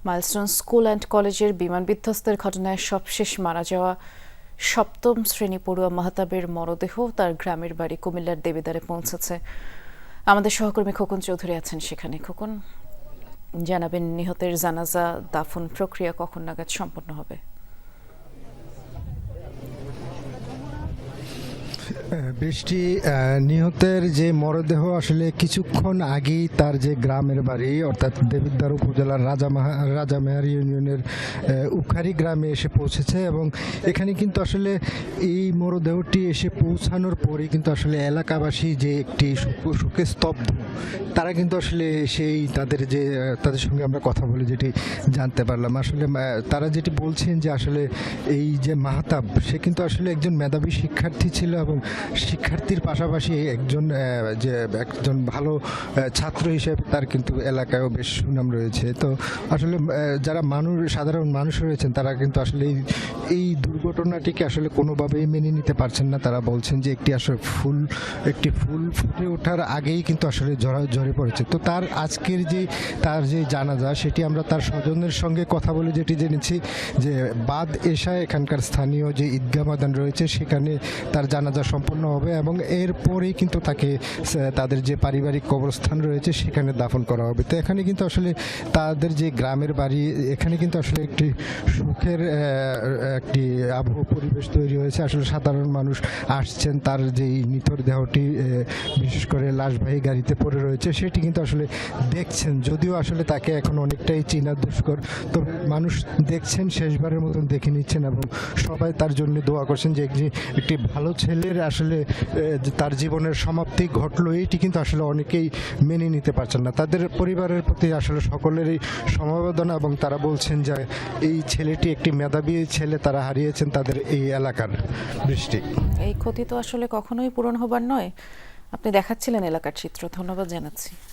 Milestone school and কলেজের বিমান বিধ্বস্তের ঘটনায় সবশেষ মারা যাওয়া সপ্তম শ্রেণী পড়ুয়া মাহতাবের মরদেহ তার গ্রামের বাড়ি কুমিল্লার দেবিদ্বারে পৌঁছেছে। আমাদের সহকর্মী খোকন চৌধুরী আছেন সেখানে। খোকন, জানাবেন নিহতের জানাজা দাফন প্রক্রিয়া কখন নাগাদ সম্পন্ন হবে? বৃষ্টি, নিহতের যে মরদেহ আসলে কিছুক্ষণ আগেই তার যে গ্রামের বাড়ি অর্থাৎ দেবিদ্বার উপজেলার রাজামেহার ইউনিয়নের উখারি গ্রামে এসে পৌঁছেছে এবং এখানে কিন্তু আসলে এই মরদেহটি এসে পৌঁছানোর পরেই কিন্তু আসলে এলাকাবাসী যে একটি শোকে স্তব্ধ, তারা কিন্তু আসলে সেই তাদের সঙ্গে আমরা কথা বলে যেটি জানতে পারলাম, আসলে তারা যেটি বলছেন যে আসলে এই যে মাহতাব, সে কিন্তু আসলে একজন মেধাবী শিক্ষার্থী ছিল এবং শিক্ষার্থীর পাশাপাশি একজন ভালো ছাত্র হিসেবে তার কিন্তু এলাকায়ও বেশ সুনাম রয়েছে। তো আসলে যারা সাধারণ মানুষ রয়েছেন তারা কিন্তু আসলে এই দুর্ঘটনাটিকে আসলে কোনোভাবেই মেনে নিতে পারছেন না। তারা বলছেন যে একটি ফুল ফুটে ওঠার আগেই কিন্তু আসলে ঝরে পড়েছে। তো তার যে জানাজা, সেটি আমরা তার স্বজনের সঙ্গে কথা বলে যেটি জেনেছি যে বাদ এশায় এখানকার স্থানীয় যে ঈদগাহ ময়দান রয়েছে সেখানে তার জানাজা সম্পন্ন হবে এবং এরপরেই কিন্তু তাদের যে পারিবারিক কবরস্থান রয়েছে সেখানে দাফন করা হবে। তো এখানে কিন্তু আসলে তাদের যে গ্রামের বাড়ি, এখানে কিন্তু আসলে একটি সুখের একটি আবহ পরিবেশ তৈরি হয়েছে। আসলে সাধারণ মানুষ আসছেন, তার যেই নিথর দেহটি বিশেষ করে লাশবাহী গাড়িতে পড়ে রয়েছে সেটি কিন্তু আসলে দেখছেন, যদিও আসলে তাকে এখন অনেকটাই চেনা দুষ্কর, তবে মানুষ দেখছেন, শেষবারের মতন দেখে নিচ্ছেন এবং সবাই তার জন্য দোয়া করছেন যে একটি ভালো ছেলের আসলে তার জীবনের সমাপ্তি ঘটলো, এইটি কিন্তু আসলে অনেকেই মেনে নিতে পারছেন না। তাদের পরিবারের প্রতি আসলে সকলেরই সমবেদনা এবং তারা বলছেন যে এই ছেলেটি একটি মেধাবী ছেলে তারা হারিয়েছেন তাদের এই এলাকার। বৃষ্টি, এই ক্ষতি তো আসলে কখনোই পূরণ হবার নয়। আপনি দেখাচ্ছিলেন এলাকার চিত্র, ধন্যবাদ জানাচ্ছি।